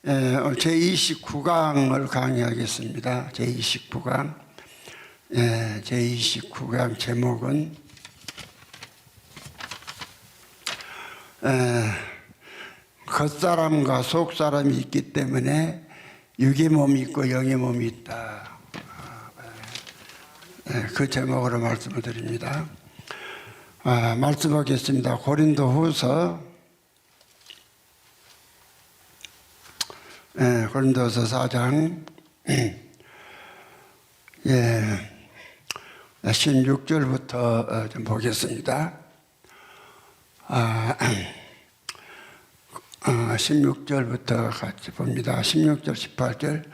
제29강을 강의하겠습니다. 제29강. 제29강 제목은 겉사람과 속사람이 있기 때문에 육의 몸이 있고 영의 몸이 있다. 그 제목으로 말씀을 드립니다. 말씀하겠습니다. 고린도후서 고린도서 4장 16절부터 좀 보겠습니다. 16절부터 같이 봅니다. 16절 18절.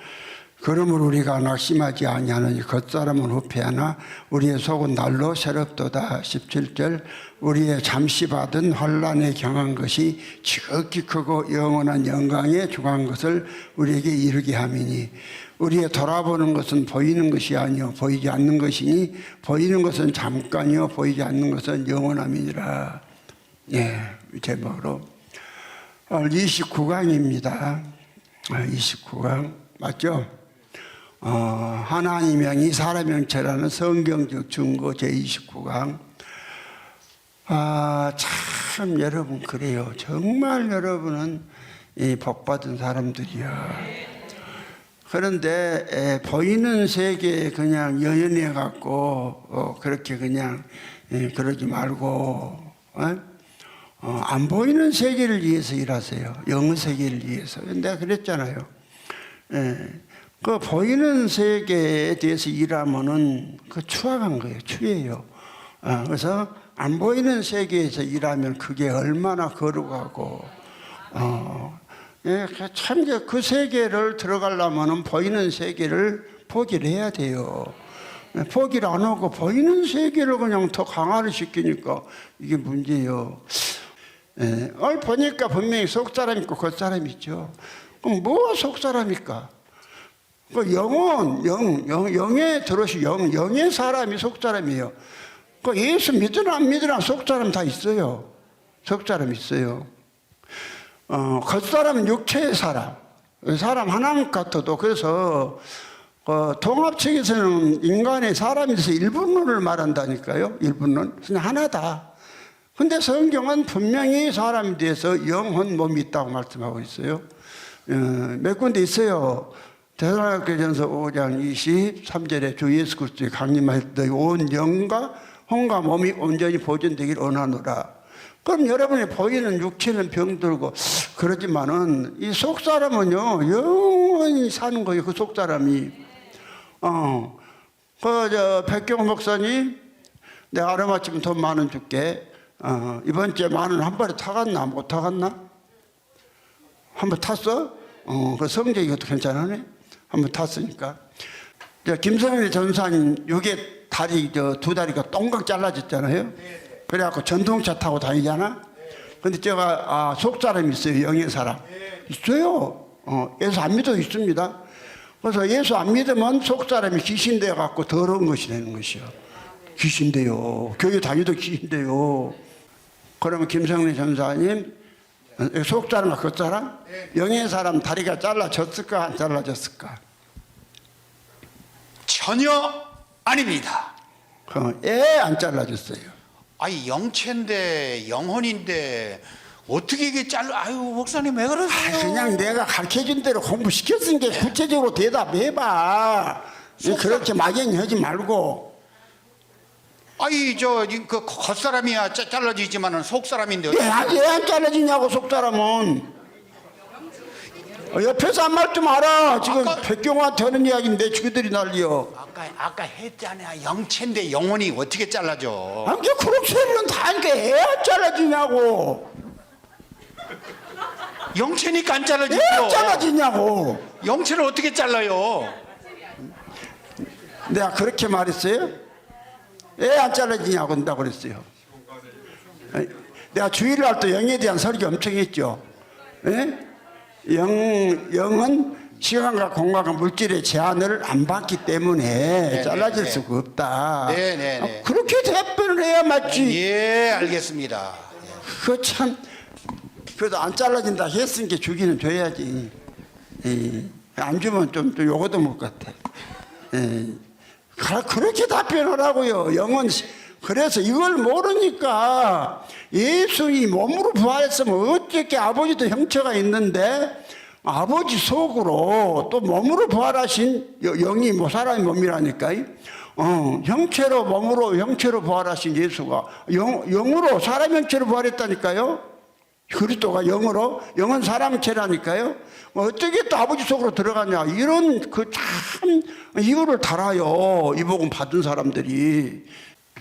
그러므로 우리가 낙심하지 아니하느니 겉사람은 후패하나 우리의 속은 날로 새롭도다. 17절. 우리의 잠시 받은 환난에 경한 것이 지극히 크고 영원한 영광에 중한 것을 우리에게 이르게 함이니 우리의 돌아보는 것은 보이는 것이 아니요 보이지 않는 것이니 보이는 것은 잠깐이요 보이지 않는 것은 영원함이니라. 제목으로 29강입니다. 29강 맞죠? 하나님 형이 사람 형체라는 성경적 증거 제29강. 참 여러분 그래요. 정말 여러분은 복받은 사람들이야. 그런데 보이는 세계에 그냥 연연해 갖고 그렇게 그냥 그러지 말고 안 보이는 세계를 위해서 일하세요. 영의 세계를 위해서. 내가 그랬잖아요. 그 보이는 세계에 대해서 일하면은 그 추악한 거예요. 추해요. 그래서 안 보이는 세계에서 일하면 그게 얼마나 거룩하고 참 그 세계를 들어가려면은 보이는 세계를 포기를 해야 돼요. 포기를 안 하고 보이는 세계를 그냥 더 강화를 시키니까 이게 문제예요. 보니까 분명히 속사람 있고 겉사람 있죠. 그럼 뭐가 속사람일까? 그 영에 들어서 영의 사람이 속사람이에요. 그 예수 믿으나 안 믿으나 속사람 다 있어요. 속사람 있어요. 겉사람은 육체의 사람. 사람 하나 같아도 그래서 동합책에서는 인간의 사람에 대해서 일분론을 말한다니까요. 일분론. 그냥 하나다. 근데 성경은 분명히 사람에 대해서 영혼, 몸이 있다고 말씀하고 있어요. 몇 군데 있어요. 데살로니가전서 5장 23절에 주 예수 그리스도의 강림하실 때 온 영과 혼과 몸이 온전히 보존되길 원하노라. 그럼 여러분이 보이는 육체는 병들고 그러지만은 이 속사람은요 영원히 사는 거예요. 그 속사람이. 백경 목사님, 내가 아름아침 돈 10,000원 줄게. 이번 주에 10,000원 한 번에 타갔나? 못 타갔나? 한 번 탔어? 그 성적이 이것도 괜찮으네? 한 번 탔으니까. 김성일 전사님, 요게 다리, 두 다리가 똥각 잘라졌잖아요? 그래갖고 전동차 타고 다니잖아? 근데 제가, 속사람이 있어요. 영의 사람. 있어요. 예수 안 믿어도 있습니다. 그래서 예수 안 믿으면 속사람이 귀신 되어갖고 더러운 것이 되는 것이요. 귀신 돼요. 교회 다니도 귀신 돼요. 그러면 김성일 전사님, 속사람과 겉사람? 영의 사람 다리가 잘라졌을까 안 잘라졌을까? 전혀 아닙니다. 안 잘라졌어요. 아니 영체인데 영혼인데 어떻게 이게 아유 목사님 왜 그러세요? 그냥 내가 가르쳐준 대로 공부시켰으니까 구체적으로 대답해봐. 그렇게 막연히 하지 말고. 아니 그 겉사람이야 잘라지지만은 속사람인데 왜 안 잘라지냐고 속사람은. 옆에서 한 말 좀 알아. 지금 백경호한테 하는 이야기인데 지그들이 난리여. 아까 했잖아요. 영체인데 영혼이 어떻게 잘라져? 아니 그런 소리는 다 하니까 애 안 잘라지냐고. 영체니까 안 잘라지죠. 애 안 잘라지냐고. 영체를 어떻게 잘라요? 내가 그렇게 말했어요? 애 안 잘라지냐고 한다고 그랬어요. 내가 주일을 할 때 영에 대한 설교 엄청 했죠. 영은 시간과 공간과 물질의 제한을 안 받기 때문에 잘라질 수가 없다. 그렇게 답변을 해야 맞지. 예, 알겠습니다. 그거 참, 그래도 안 잘라진다 했으니까 주기는 줘야지. 안 주면 좀 요거도 못 같아. 그렇게 답변하라고요. 영은 그래서 이걸 모르니까 예수이 몸으로 부활했으면 어떻게 아버지도 형체가 있는데 아버지 속으로 또 몸으로 부활하신 영이 뭐 사람의 몸이라니까. 형체로 몸으로 형체로 부활하신 예수가 영으로 사람 형체로 부활했다니까요. 그리스도가 영은 사람 형체라니까요. 어떻게 또 아버지 속으로 들어가냐 이런 그 참 이유를 달아요. 이 복음 받은 사람들이.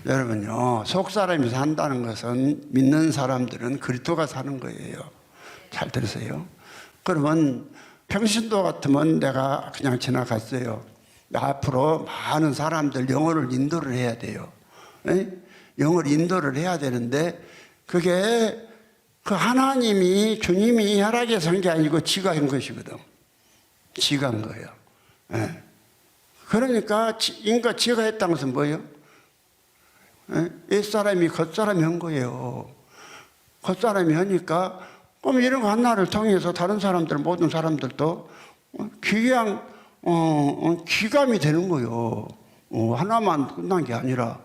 여러분요, 속 사람이 산다는 것은 믿는 사람들은 그리스도가 사는 거예요. 잘 들으세요. 그러면 평신도 같으면 내가 그냥 지나갔어요. 앞으로 많은 사람들 영어를 인도를 해야 돼요. 영어를 인도를 해야 되는데 그게 그 하나님이 주님이 허락해서 한 게 아니고 지가 한 것이거든. 지가 한 거예요. 그러니까 인가 지가 했다는 것은 뭐예요? 옛사람이 겉사람이 한 거예요. 겉사람이 하니까 그럼 이런 하나를 통해서 다른 사람들 모든 사람들도 귀양 귀감이 되는 거예요. 하나만 끝난 게 아니라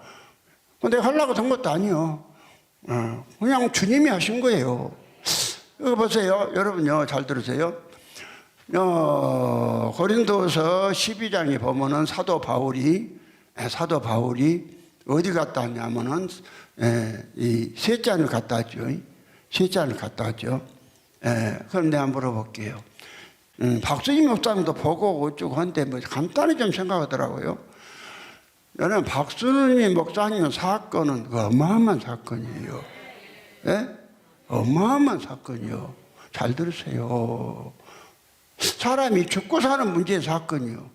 내가 하려고 한 것도 아니요. 그냥 주님이 하신 거예요. 이거 보세요. 여러분요, 잘 들으세요. 고린도서 12장에 보면은 사도 바울이 어디 갔다 왔냐면은 이 셋잔을 갔다 왔죠. 셋잔을 갔다 왔죠. 그럼 내가 물어볼게요. 박수진 목사님도 보고 어쩌고 한데 뭐 간단히 좀 생각하더라고요. 여러분, 박수진 목사님 사건은 어마어마한 사건이에요. 어마어마한 사건이요. 잘 들으세요. 사람이 죽고 사는 문제의 사건이요.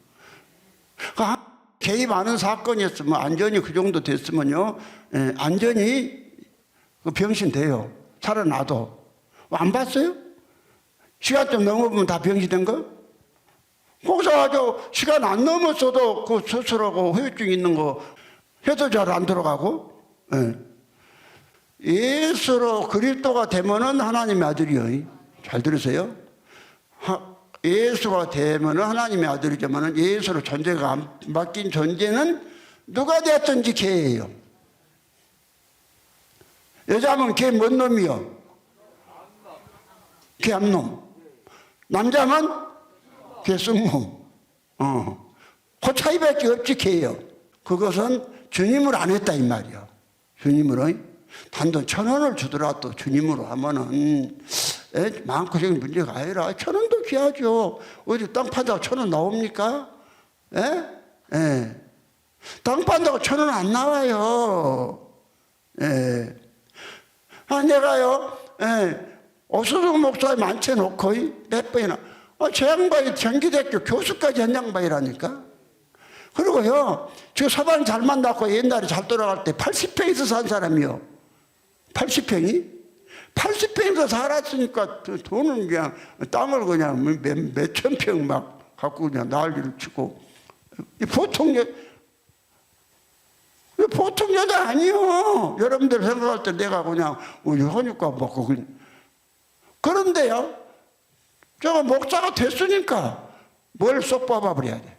개입하는 사건이었으면 안전이 그 정도 됐으면요, 안전히 병신돼요. 살아나도. 안 봤어요? 시간 좀 넘어보면 다 병신된 거? 거기서 시간 안 넘었어도 그 수술하고 후유증 있는 거 해도 잘 안 들어가고. 예수로 그리스도가 되면은 하나님의 아들이요. 잘 들으세요? 예수가 되면은 하나님의 아들이지만은 예수로 존재가 안 바뀐 존재는 누가 되었든지 개예요. 여자면 개 뭔 놈이요? 개 암놈. 남자면 개 쑥놈. 그 차이밖에 없지 개예요. 그것은 주님을 안 했다 이 말이야. 주님으로 단돈 1,000원을 주더라도 주님으로 하면은 마음고생이 문제가 아니라 1,000원도 귀하죠. 어디 땅 판다고 1,000원 나옵니까? 땅 판다고 1,000원 안 나와요. 내가요, 오수정 목사님 앉혀놓고 몇 번이나, 저 양반이 경기대학교 교수까지 한 양반이라니까. 그리고요, 저 서방 잘 만났고 옛날에 잘 돌아갈 때 80평에서 산 사람이요. 80평이? 80평에서 살았으니까 돈은 그냥 땅을 그냥 몇천 평 막 갖고 그냥 난리를 치고. 보통 여자 아니요. 여러분들 생각할 때 내가 그냥 헌육과 먹고. 그런데요, 저가 목사가 됐으니까 뭘 쏙 뽑아버려야 돼.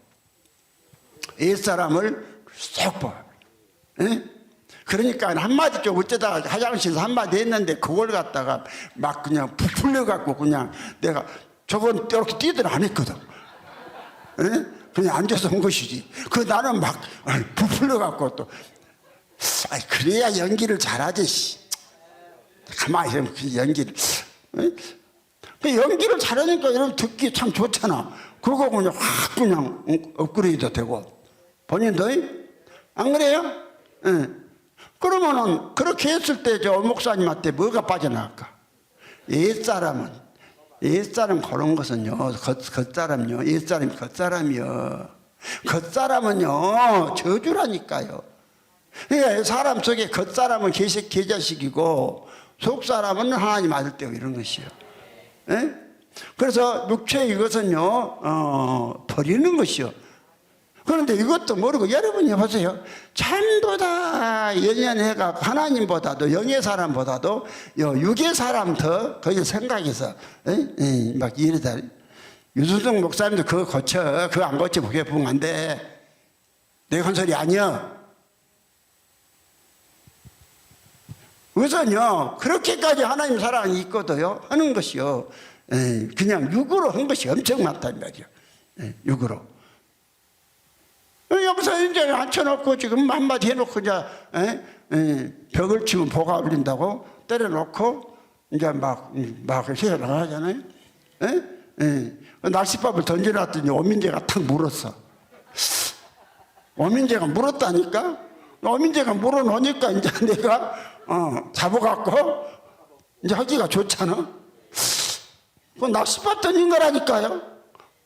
옛사람을 쏙 뽑아버려. 그러니까 한마디 좀 어쩌다가 화장실에서 한마디 했는데 그걸 갖다가 막 그냥 부풀려갖고 그냥 내가 저건 이렇게 뛰들 안 했거든. 그냥 앉아서 온 것이지. 나는 막 부풀려갖고 또. 그래야 연기를 잘하지. 가만히 있으면 그 연기를. 그 연기를 잘하니까 여러분 듣기 참 좋잖아. 그거 그냥 확 그냥 업그레이드 되고. 본인도 안 그래요? 그러면은 그렇게 했을 때 저 목사님한테 뭐가 빠져나갈까? 옛사람 그런 것은요, 겉사람요, 옛사람이 겉사람이요. 겉사람은요, 저주라니까요. 그러니까 사람 속에 겉사람은 개자식이고 속사람은 하나님 아들 때고 이런 것이요. 그래서 육체 이것은요, 버리는 것이요. 그런데 이것도 모르고 여러분이 보세요. 전부 다 연연해가 하나님보다도 영의 사람보다도 육의 사람 더 거기 생각해서 막 이러다 유수동 목사님도 그거 고쳐. 그거 안 고쳐 그게 부흥 안 돼. 내가 한 소리 아니야. 우선요 그렇게까지 하나님 사랑이 있거든요 하는 것이요. 그냥 육으로 한 것이 엄청 많단 말이죠. 육으로. 여기서 이제 앉혀놓고 지금 한마디 해놓고 이제 벽을 치면 보가 울린다고 때려놓고 이제 막 새어 나가잖아요. 날씨밥을 던져놨더니 오민재가 탁 물었어. 오민재가 물었다니까. 오민재가 물어놓으니까 이제 내가 잡아갖고 이제 하기가 좋잖아. 그 낚시밥 던진 거라니까요.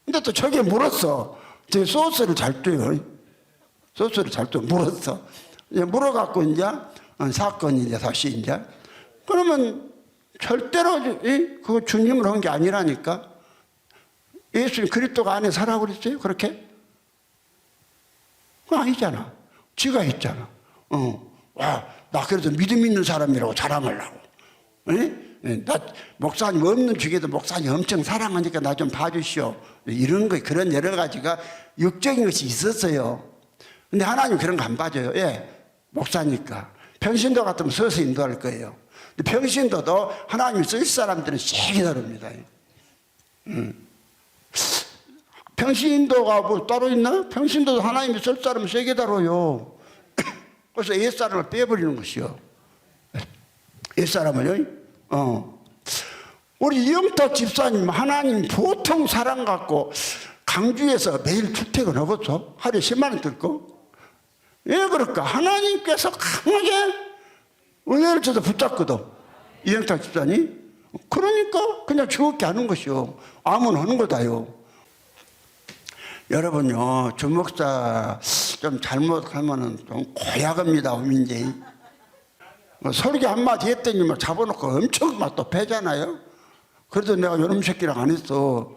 근데 또 저게 물었어. 저 소스를 잘 떼요. 소스를 잘 떼. 물었어. 이제 물어갖고 이제 사건이 이제 다시 이제. 그러면 절대로 그거 주님을 한 게 아니라니까. 예수님 그리스도가 안에 살아 그랬어요? 그렇게? 그거 아니잖아. 지가 했잖아. 나 그래도 믿음 있는 사람이라고 자랑하려고. 나 목사님 없는 중에도 목사님 엄청 사랑하니까 나 좀 봐주시오. 이런 거 그런 여러 가지가 육적인 것이 있었어요. 근데 하나님 그런 거 안 봐줘요. 목사니까. 평신도 같으면 서서 인도할 거예요. 근데 평신도도 하나님 쓸 사람들은 세게 다룹니다. 평신도가 뭐 따로 있나? 평신도도 하나님이 쓸 사람은 세게 다뤄요. 그래서 옛사람을 빼버리는 것이요. 옛사람을요. 우리 이영탁 집사님 하나님 보통 사랑 갖고 강주에서 매일 출퇴근하겠어? 하루에 10만 원 들고. 왜 그럴까? 하나님께서 강하게 은혜를 줘서 붙잡거든. 이영탁 집사님. 그러니까 그냥 즐겁게 하는 것이요. 아무나 하는 거다요. 여러분요, 주목사 좀 잘못하면은 좀 고약합니다, 오민재. 설교 한마디 했더니 막 잡아놓고 엄청 막 또 패잖아요. 그래도 내가 요놈 새끼랑 안 했어.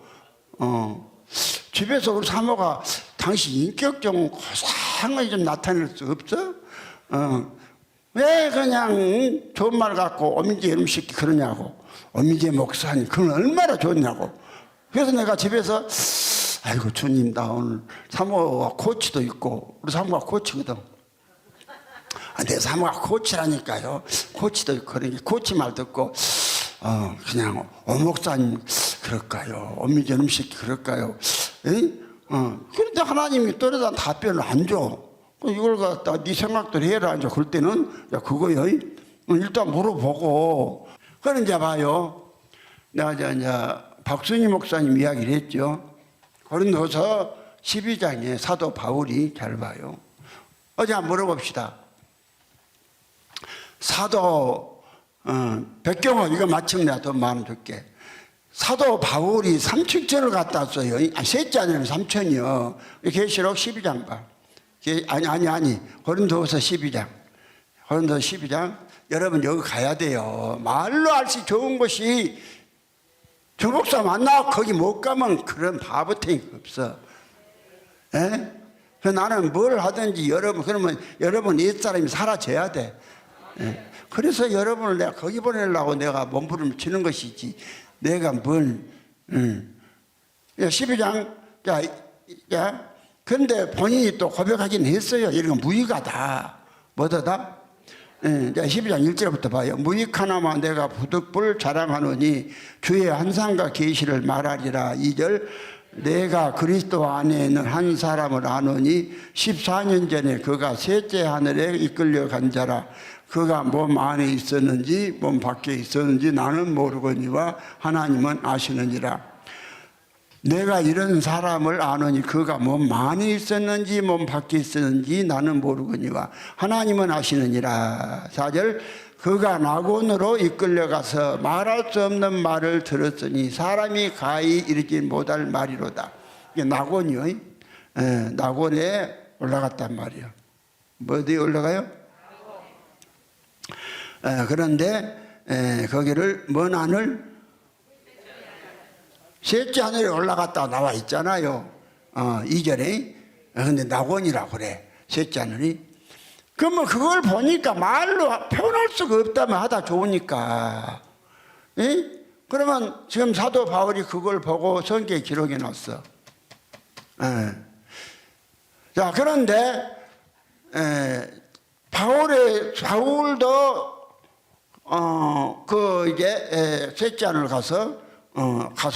집에서 우리 사모가 당신 인격 좀 고상하게 좀 나타낼 수 없어? 왜 그냥 좋은 말 갖고 오민재 요놈 새끼 그러냐고. 오민재 목사님, 그건 얼마나 좋냐고. 그래서 내가 집에서 아이고 주님 나 오늘 사모가 코치도 있고 우리 사모가 코치거든. 내 사모가 코치라니까요. 코치도 있고 그러니까 코치 말 듣고 그냥 오 목사님 그럴까요? 오미재 음식 그럴까요? 그런데 하나님이 또래다 답변을 안 줘. 이걸 갖다 네 생각대로 해라. 이제 그럴 때는 야 그거요. 일단 물어보고. 그런 이제 봐요. 내가 이제 박순희 목사님 이야기를 했죠. 고린도서 12장에 사도 바울이 잘 봐요. 어제 한번 물어봅시다. 사도 백경호 이거 마침 내가 돈 만 원 줄게. 사도 바울이 삼층천을 갔다 왔어요. 셋째 아니면 삼천이요. 계시록 12장 봐. 아니 고린도서 12장. 고린도서 12장. 여러분 여기 가야 돼요. 말로 알 수 좋은 곳이 정복사 만나 거기 못 가면 그런 바보탱이 없어. 나는 뭘 하든지 여러분 그러면 여러분 옛사람이 사라져야 돼. 그래서 여러분을 내가 거기 보내려고 내가 몸부림을 치는 것이지 내가 뭘 12장 그런데 본인이 또 고백하긴 했어요. 이런 건 무익하다. 뭐다? 12장 1절부터 봐요. 무익하나마 내가 부득불 자랑하노니 주의 환상과 계시를 말하리라. 2절 내가 그리스도 안에 있는 한 사람을 아노니 14년 전에 그가 셋째 하늘에 이끌려 간 자라. 그가 몸 안에 있었는지 몸 밖에 있었는지 나는 모르거니와 하나님은 아시느니라. 내가 이런 사람을 아노니 그가 몸 안에 있었는지 몸 밖에 있었는지 나는 모르거니와 하나님은 아시느니라. 4절 그가 낙원으로 이끌려가서 말할 수 없는 말을 들었으니 사람이 가히 이르지 못할 말이로다. 이게 낙원이요. 낙원에 올라갔단 말이에요. 어디에 올라가요? 그런데 거기를 먼 하늘 셋째 하늘에 올라갔다 나와 있잖아요. 2절에. 근데 낙원이라고 그래. 셋째 하늘이. 그러면 그걸 보니까 말로 표현할 수가 없다면 하다 좋으니까. 그러면 지금 사도 바울이 그걸 보고 성경에 기록해 놨어. 예. 자, 그런데 바울도 그 이제 셋째 안을 가서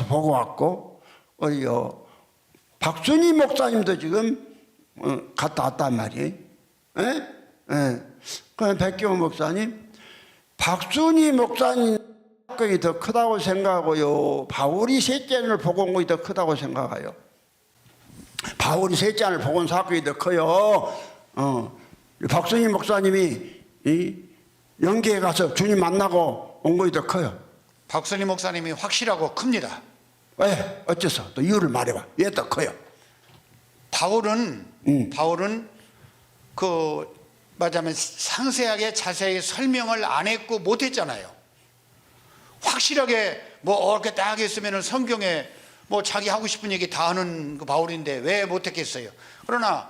보고 왔고, 우리요 박순희 목사님도 지금 갔다 왔단 말이에요. 예? 예. 그럼 백기호 목사님, 박순희 목사님 사건이 더 크다고 생각하고요, 바울이 셋째 안을 보고 온 것이 더 크다고 생각해요? 바울이 셋째 안을 보고 온 사건이 더 커요. 박순희 목사님이 영계에 가서 주님 만나고 온 것이 더 커요. 박순희 목사님이 확실하고 큽니다. 왜? 어째서? 또 이유를 말해봐. 왜 더 커요? 바울은 그 말하자면 상세하게 자세히 설명을 안 했고 못 했잖아요. 확실하게 뭐 이렇게 딱 했으면 성경에 뭐 자기 하고 싶은 얘기 다 하는 그 바울인데 왜 못 했겠어요? 그러나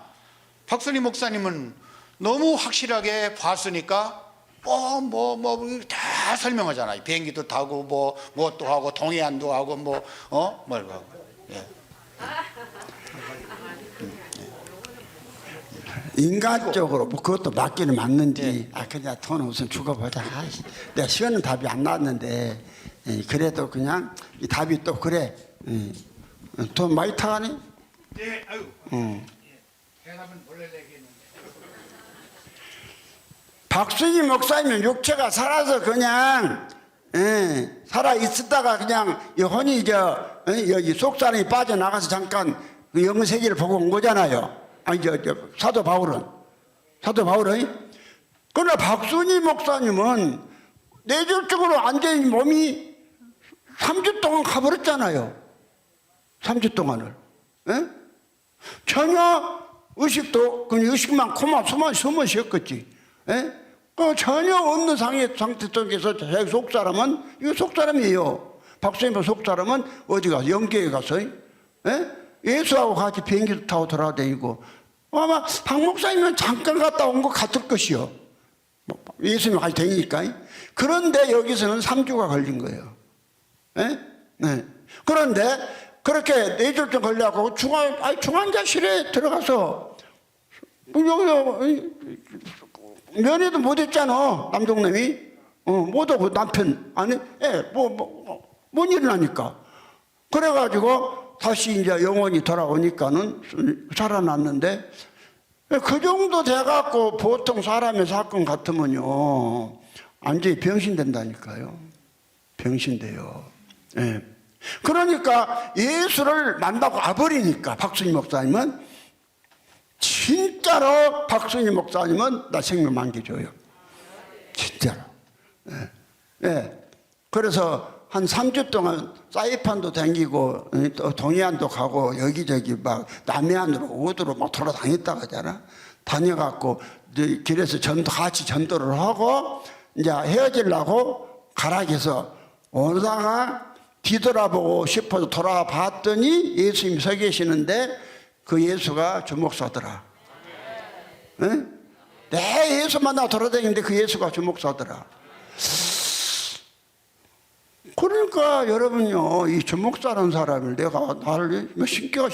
박순희 목사님은 너무 확실하게 봤으니까 다 설명하잖아요. 비행기도 타고 뭐 또 하고 동해안도 하고 뭘 하고. 예. 인간적으로 뭐 그것도 맞기는 맞는지, 그냥 돈 우선 죽어보자. 내가 시원한 답이 안 나왔는데, 그래도 그냥 이 답이 또 그래. 돈 많이 타가니? 네, 아유. 대답은 원래 얘기했는데. 박순희 목사님은 육체가 살아서 그냥 살아 있었다가 그냥 혼이 여기 속사람이 빠져나가서 잠깐 그 영의 세계를 보고 온 거잖아요. 아니 사도 바울은. 그러나 박순희 목사님은 뇌졸중으로 완전히 몸이 3주 동안 가버렸잖아요. 3주 동안을. 전혀 의식도, 그냥 의식만 코만 숨만 쉬었겠지. 전혀 없는 상태 속에서 자기 속사람은, 이거 속사람이에요. 박수님의 속사람은 어디 가서, 영계에 가서, 예수하고 같이 비행기도 타고 돌아다니고, 아마 박 목사님은 잠깐 갔다 온 것 같을 것이요. 예수님 같이 다니니까. 그런데 여기서는 3주가 걸린 거예요. 그런데 그렇게 뇌졸중 걸려갖고 중환자실에 들어가서, 면회도 못했잖아, 남동남이. 못하고 남편, 아니, 못 일어나니까. 그래가지고 다시 이제 영혼이 돌아오니까는 살아났는데, 그 정도 돼갖고 보통 사람의 사건 같으면요, 완전히 병신된다니까요. 병신돼요. 그러니까 예수를 만나고 와버리니까 박순희 목사님은, 진짜로 박순희 목사님은 나 생명 만개줘요. 진짜로. 그래서 한 3주 동안 사이판도 다니고 또 동해안도 가고 여기저기 막 남해안으로 우도로 막 돌아다녔다 하잖아. 다녀갖고 길에서 같이 전도를 하고 이제 헤어지려고 가락에서 오다가 뒤돌아보고 싶어서 돌아봤더니 예수님이 서 계시는데 그 예수가 주목사더라. 내 예수 만나 돌아다니는데 그 예수가 주목사더라. 그러니까 여러분요, 이 주목사라는 사람을 내가 나를 신기가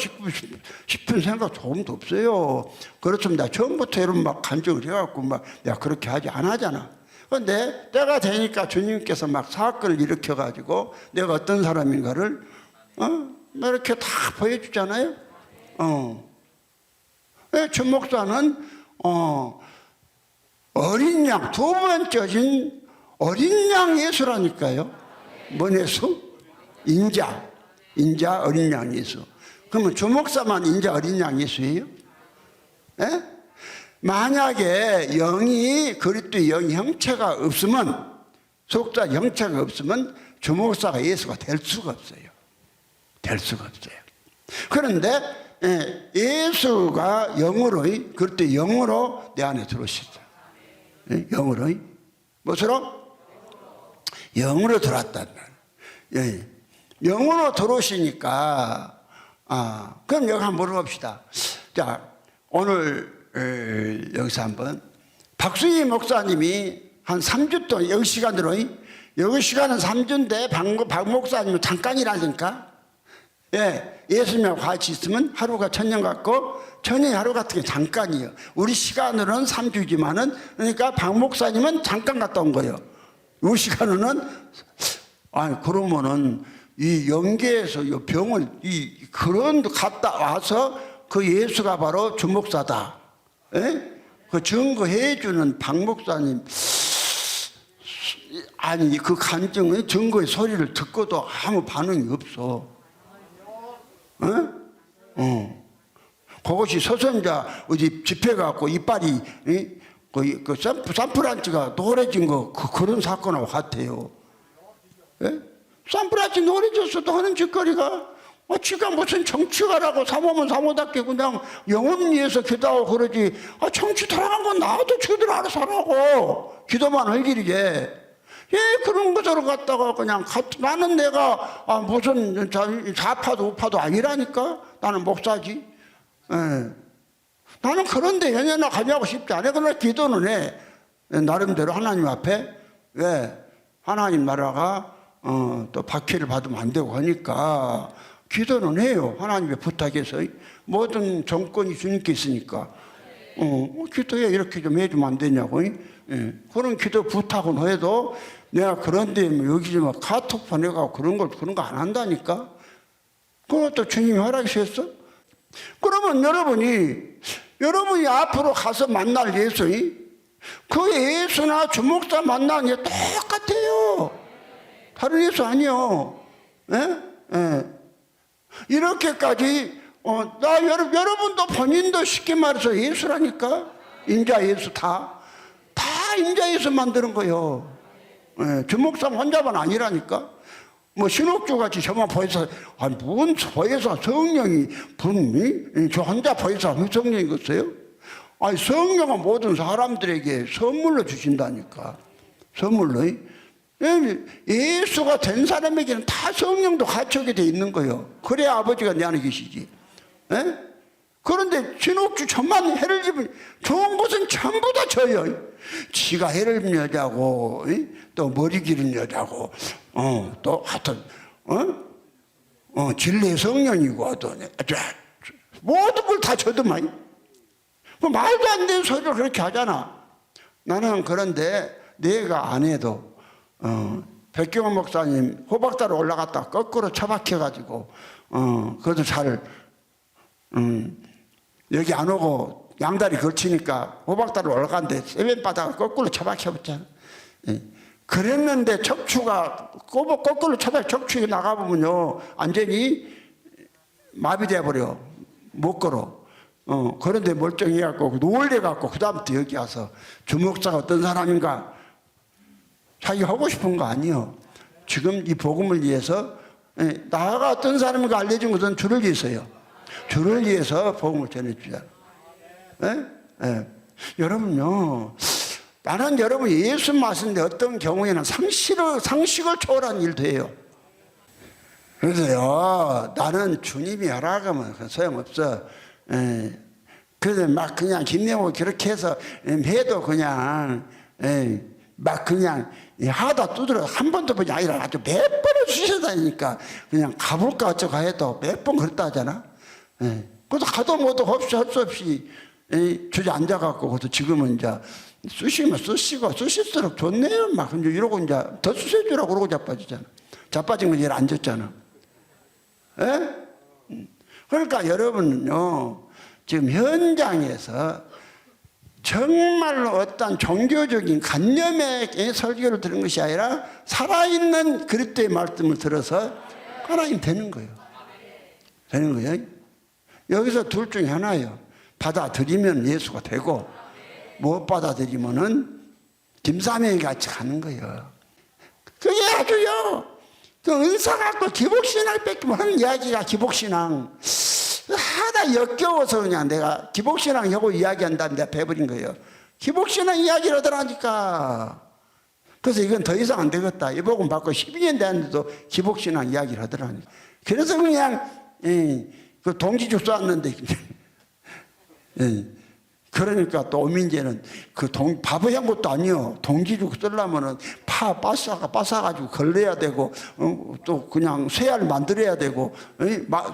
싶은 생각 조금도 없어요. 그렇습니다. 처음부터 여러분 막 간증을 해갖고 막 내가 그렇게 안 하잖아. 그런데 때가 되니까 주님께서 막 사건을 일으켜가지고 내가 어떤 사람인가를 이렇게 다 보여주잖아요. 주목사는 어린 양, 두 번째인 어린 양 예수라니까요. 뭔 예수? 인자 어린 양 예수. 그러면 주목사만 인자 어린 양 예수예요? 만약에 그리스도의 영이 형체가 없으면, 속사 형체가 없으면 주목사가 예수가 될 수가 없어요. 그런데 예수가 그리스도의 영으로 내 안에 들어오셨어요. 영으로. 무엇으로? 영으로 들어왔단 말이에요. 영으로 들어오시니까, 그럼 여기 한번 물어봅시다. 자, 오늘 여기서 한번 박순희 목사님이 한 3주 동안 10시간으로 여기 시간은 3주인데 박 목사님은 잠깐이라니까. 예, 예수님하고 같이 있으면 하루가 천년 같고 천년이 하루 같은 게 잠깐이에요. 우리 시간으로는 3주지만은 그러니까 박 목사님은 잠깐 갔다 온 거예요. 이 시간으로는 아니 그러면은 이 영계에서 이 병을 그런 갔다 와서 그 예수가 바로 주목사다. 예? 그 증거해주는 박 목사님 아니 그 간증의 증거의 소리를 듣고도 아무 반응이 없어. 그것이 서선자 어디 집회 갖고 이빨이 그 산프란치가 노래진 거 그런 사건하고 같아요. 예? 산프란치 노래졌어도 하는 짓거리가 지가 무슨 정치가라고 사모면 사모답게 그냥 영혼 위해서 기도하고 그러지. 정치 돌아간 건 나도 저들 알아서 하라고. 기도만 할 길이지. 예, 그런 것으로 갖다가 그냥 나는 내가 무슨 좌파도 우파도 아니라니까. 나는 목사지. 예. 나는 그런데 연연하 가냐고 싶지 않아. 그러나 기도는 해. 나름대로 하나님 앞에. 왜? 하나님 나라가 또 박해를 받으면 안 되고 하니까 기도는 해요. 하나님의 부탁해서. 모든 정권이 주님께 있으니까. 기도해. 이렇게 좀 해주면 안 되냐고. 예. 그런 기도 부탁은 해도 내가 그런데 여기 좀 카톡 보내가고 그런 거 안 한다니까. 그것도 주님이 허락하셨어. 그러면 여러분이 앞으로 가서 만날 예수, 그 예수나 주목사 만나는 게 똑같아요. 다른 예수 아니요. 예? 예. 이렇게까지 여러분도 본인도 쉽게 말해서 예수라니까. 인자 예수 다 인자 예수 만드는 거예요. 예. 주목사 혼자만 아니라니까. 뭐 신옥주 같이 저만 보혜사 뭔 보혜사 성령이 분이 저 혼자 보혜사 성령이겠어요? 아니 성령은 모든 사람들에게 선물로 주신다니까. 선물로. 예수가 된 사람에게는 다 성령도 갖추게 돼 있는 거예요. 그래야 아버지가 내 안에 계시지. 예? 그런데 신옥주 저만 해를 입은 좋은 것은 전부 다 저요. 지가 해를 입는 여자고 또 머리 기른 여자고 또 하여튼 진리의 성령이고 또 모든 걸 다 저도만 말도 안 되는 소리를 그렇게 하잖아. 나는 그런데 내가 안 해도 백경원 목사님 호박다리 올라갔다 거꾸로 처박혀가지고 그것도 잘 여기 안 오고 양다리 걸치니까 호박다리 올라갔는데 세변바닥을 거꾸로 처박혀봤잖아. 그랬는데 척추가 거꾸로 척추가 나가보면요 완전히 마비돼 버려. 못 걸어. 그런데 멀쩡해갖고 놀래갖고 그 다음부터 여기 와서 주목사가 어떤 사람인가 자기 하고 싶은 거 아니요. 지금 이 복음을 위해서 나가 어떤 사람인가 알려준 것은 주를 위해서요. 주를 위해서 복음을 전해주자. 여러분요, 나는 여러분 예수 말씀인데 어떤 경우에는 상식을 초월한 일도 해요. 그래서요, 나는 주님이 하라면 소용없어. 그래서 막 그냥 김내모 그렇게 해서 해도 그냥 막 그냥 하다 두드려 한 번도 보지 아니라 아주 몇 번을 주셔다니까 그냥 가볼까 어쩌고 해도 몇 번 그랬다 하잖아. 그래서 가도 뭐도 할 수 없이 주저앉아갖고 그래서 지금은 이제 쓰시면 쓰시고 쓰실수록 좋네요 막 이제 이러고 이제 더 쓰셔주라고 그러고 자빠지잖아. 자빠진 건 이제 안 줬잖아. 그러니까 여러분은요 지금 현장에서 정말로 어떤 종교적인 관념의 설교를 들은 것이 아니라 살아있는 그리스도의 말씀을 들어서 하나님 되는 거예요. 되는 거예요. 여기서 둘 중에 하나예요. 받아들이면 예수가 되고 못 받아들이면은 김사명이 같이 가는 거예요. 그게 아주요. 그 은사 갖고 기복신앙 뺏기면 하는 이야기가 기복신앙. 하다 역겨워서 그냥 내가 기복신앙 하고 이야기한다면 내가 배버린 거예요. 기복신앙 이야기를 하더라니까. 그래서 이건 더 이상 안 되겠다. 이 복음 받고 12년 됐는데도 기복신앙 이야기를 하더라니까. 그래서 그냥 그 동지죽 쐈는데 그러니까 또 오민재는 바보 한 것도 아니요. 동지죽 쓰려면은 빠싸가지고 걸려야 되고, 또 그냥 쇠알 만들어야 되고,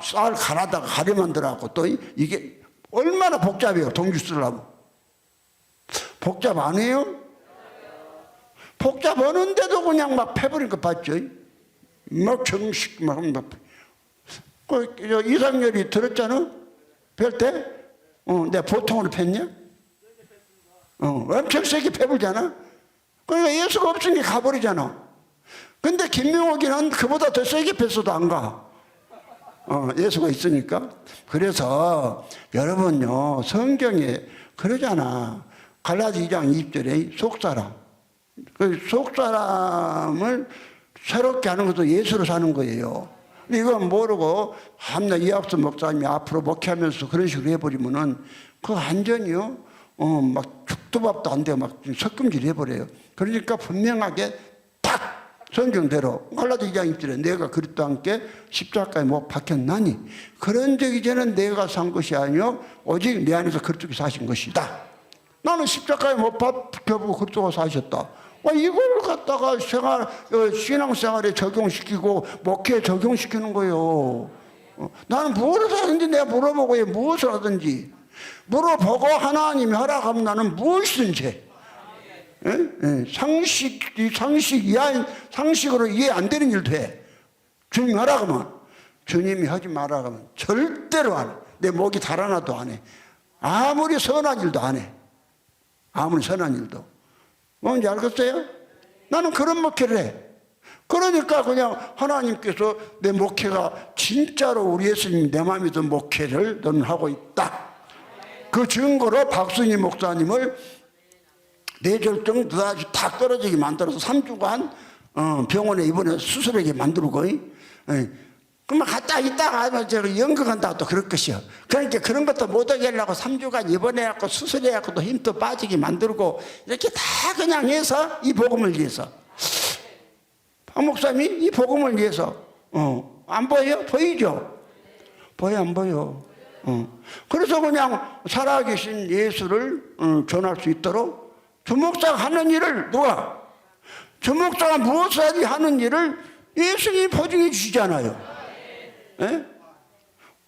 쌀 갈아다가 가래 만들어갖고 또 이게 얼마나 복잡해요. 동지죽 쓰려면. 복잡 안 해요? 복잡하는데도 그냥 막 패버린 거 봤죠? 막 정식 막. 이상열이 들었잖아? 뵐 때? 내가 보통으로 팼냐? 엄청 세게 패불잖아? 그러니까 예수가 없으니까 가버리잖아. 근데 김명옥이는 그보다 더 세게 팼어도 안 가. 예수가 있으니까. 그래서 여러분요, 성경에 그러잖아. 갈라디 2장 2절에 속사람. 그 속사람을 새롭게 하는 것도 예수로 사는 거예요. 이건 모르고 한나 이학수 목사님이 앞으로 목회하면서 그런 식으로 해버리면은 그 완전히요, 막 죽도밥도 안 되고 막 석금질 해버려요. 그러니까 분명하게 딱 성경대로 갈라디 2장 2절에 내가 그리스도와 함께 십자가에 못 박혔나니 그런 적 이제는 내가 산 것이 아니요 오직 내 안에서 그리스도께서 사신 것이다. 나는 십자가에 못 박혀보고 그리스도가 사셨다. 이걸 갖다가 신앙생활에 적용시키고 목회에 적용시키는 거예요. 나는 무엇을 하든지 내가 물어보고 무엇을 하든지 물어보고 하나님이 허락하면 나는 무엇이든지 상식으로 이해 안 되는 일도 해. 주님이 하라면 주님이 하지 말라면 절대로 안 해. 내 목이 달아나도 안 해. 아무리 선한 일도 안 해. 아무리 선한 일도. 뭔지 알겠어요? 나는 그런 목회를 해. 그러니까 그냥 하나님께서 내 목회가 진짜로 우리 예수님이 내 마음에 든 목회를 너는 하고 있다. 그 증거로 박순희 목사님을 뇌졸중 아주 다 떨어지게 만들어서 3주간 병원에 입원해 수술하게 만들고 그러면 갔다 있다가 제가 연극한다고 또 그럴 것이요. 그러니까 그런 것도 못하게 하려고 3주간 입원해갖고 수술해갖고 또 힘도 빠지게 만들고 이렇게 다 그냥 해서 이 복음을 위해서. 박 목사님이 이 복음을 위해서. 안 보여요? 보이죠? 보여, 안 보여? 그래서 그냥 살아계신 예수를 전할 수 있도록 주목사가 하는 일을 누가? 주목사가 무엇을 하는 일을 예수님이 보증해 주시잖아요. 예?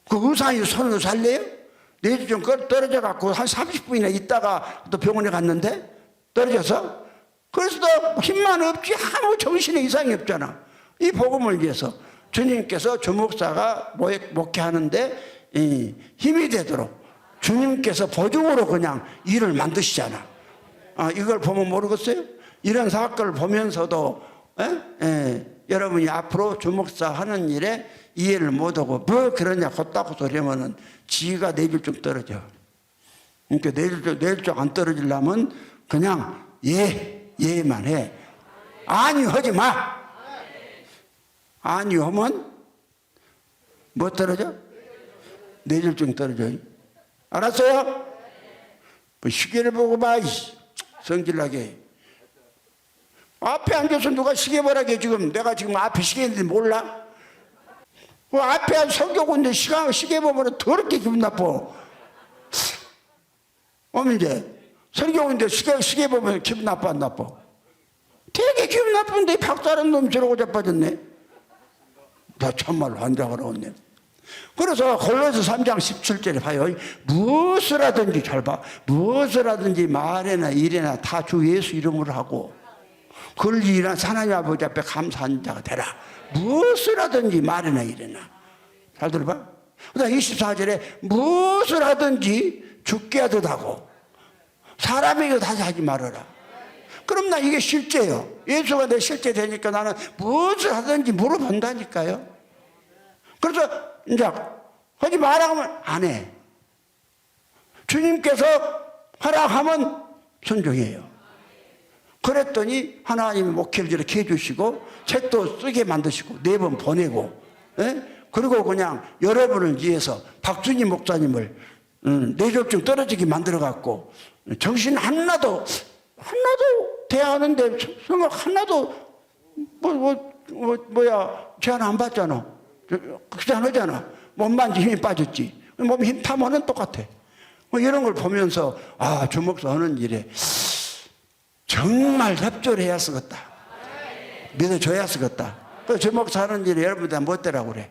그 의사이 손으로 살래요? 내일 좀 떨어져 갖고 한 30분이나 있다가 또 병원에 갔는데 떨어져서 그래서 또 힘만 없지 아무 정신에 이상이 없잖아. 이 복음을 위해서 주님께서 주목사가 목회하는데 힘이 되도록 주님께서 보증으로 그냥 일을 만드시잖아. 이걸 보면 모르겠어요? 이런 사건을 보면서도 여러분이 앞으로 주목사 하는 일에 이해를 못하고 뭐 그러냐 헛다고 소리하면은 지가 내줄좀 떨어져. 그러니까 내줄좀 안 떨어지려면 그냥 예만 해. 아니 하지 마. 아니 하면 뭐 떨어져? 내줄좀 떨어져. 알았어요? 그 시계를 보고 봐. 성질나게. 앞에 앉아서 누가 시계 보라게 지금 내가 지금 앞에 시계 있는데 몰라? 그 앞에 성교군데 시계 보면 더럽게 기분 나빠. 이제 성교군데 시계 보면 기분 나빠 안 나빠? 되게 기분 나쁜데 박사라는 놈이 저러고 자빠졌네. 나 참말로 환장을 하겠네. 그래서 골로새 3장 17절에 봐요. 무엇을 하든지 잘 봐. 무엇을 하든지 말이나 일이나 다 주 예수 이름으로 하고 권리나 하나님 아버지 앞에 감사하는 자가 되라. 무엇을 하든지 말이나 일이나. 잘 들어봐. 그 다음 24절에 무엇을 하든지 죽게 하듯 하고 사람에게 다시 하지 말아라. 그럼 나 이게 실제예요. 예수가 내 실제 되니까 나는 무엇을 하든지 물어본다니까요. 그래서 이제 하지 말라고 하면 안 해. 주님께서 허락하면 순종해요. 그랬더니 하나님이 목회를 이렇게 해주시고 책도 쓰게 만드시고 4번 보내고 그리고 그냥 여러분을 위해서 박순희 목사님을 뇌졸중 떨어지게 만들어갖고 정신 하나도 대하는데 생각 하나도 제안 안 받잖아. 그렇지 않잖아. 몸만 힘이 빠졌지. 몸 힘 타면은 똑같아. 뭐 이런 걸 보면서 주목사 하는 일에 정말 협조를 해야 쓰겠다. 믿어줘야 쓰겠다. 또 주목사 하는 일에 여러분들 못 되라고 그래.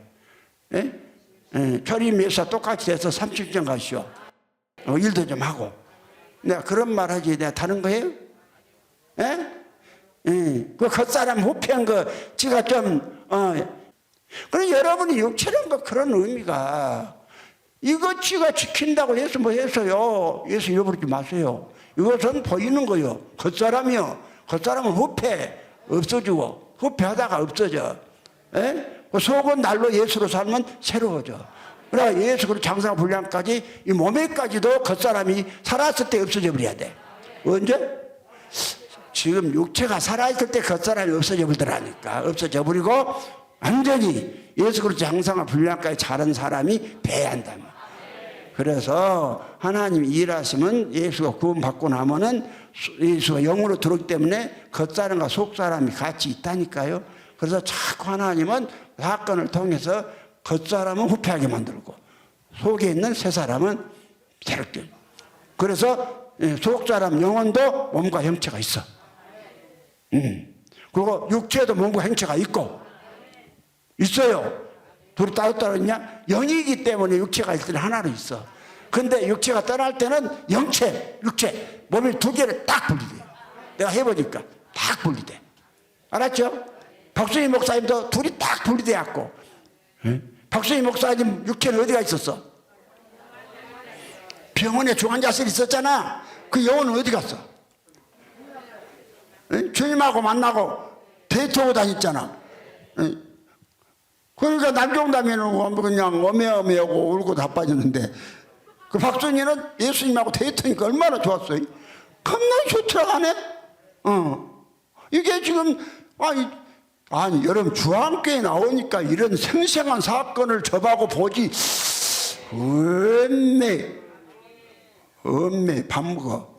예? 초림 예수와 똑같이 돼서 30년 가시오. 일도 좀 하고. 내가 그런 말 하지 내가 다른 거예요? 예? 그 겉사람 후패한 거 지가 좀 그럼 여러분이 육체란 거 그런 의미가 이거 지가 지킨다고 해서 뭐 해서요. 예수 잃어버리지 마세요. 이것은 보이는 거요. 겉사람이요. 겉사람은 후패 없어지고 후패하다가 없어져. 예? 그 속은 날로 예수로 살면 새로워져. 그러니까 예수 그리고 장사 분량까지 이 몸에까지도 겉사람이 살았을 때 없어져 버려야 돼. 언제? 지금 육체가 살아있을 때 겉사람이 없어져 버리더라니까. 없어져 버리고 완전히 예수 그리고 장사가 분량까지 자란 사람이 돼야 한다. 그래서 하나님이 일하시면 예수가 구원받고 나면은 예수가 영으로 들어오기 때문에 겉사람과 속사람이 같이 있다니까요. 그래서 자꾸 하나님은 사건을 통해서 겉사람은 후패하게 만들고 속에 있는 새 사람은 새롭게. 그래서 속사람 영혼도 몸과 형체가 있어. 그리고 육체도 몸과 형체가 있고 있어요. 둘이 따로따로 있냐? 영이기 때문에 육체가 있을 때는 하나로 있어. 근데 육체가 떠날 때는 영체, 육체, 몸이 두 개를 딱 분리돼. 내가 해보니까 딱 분리돼. 알았죠? 박수희 목사님도 둘이 딱 분리돼갖고. 박수희 목사님 육체는 어디가 있었어? 병원에 중환자실 있었잖아. 그 영혼은 어디 갔어? 주님하고 만나고 데이트하고 다녔잖아. 그러니까 남경담에는 그냥 어메어메하고 울고 다 빠졌는데 그 박순이는 예수님하고 데이트하니까 얼마나 좋았어요. 겁나 좋더라 하네. 이게 지금 아니 여러분 주한교회 나오니까 이런 생생한 사건을 접하고 보지. 없네 밥 먹어.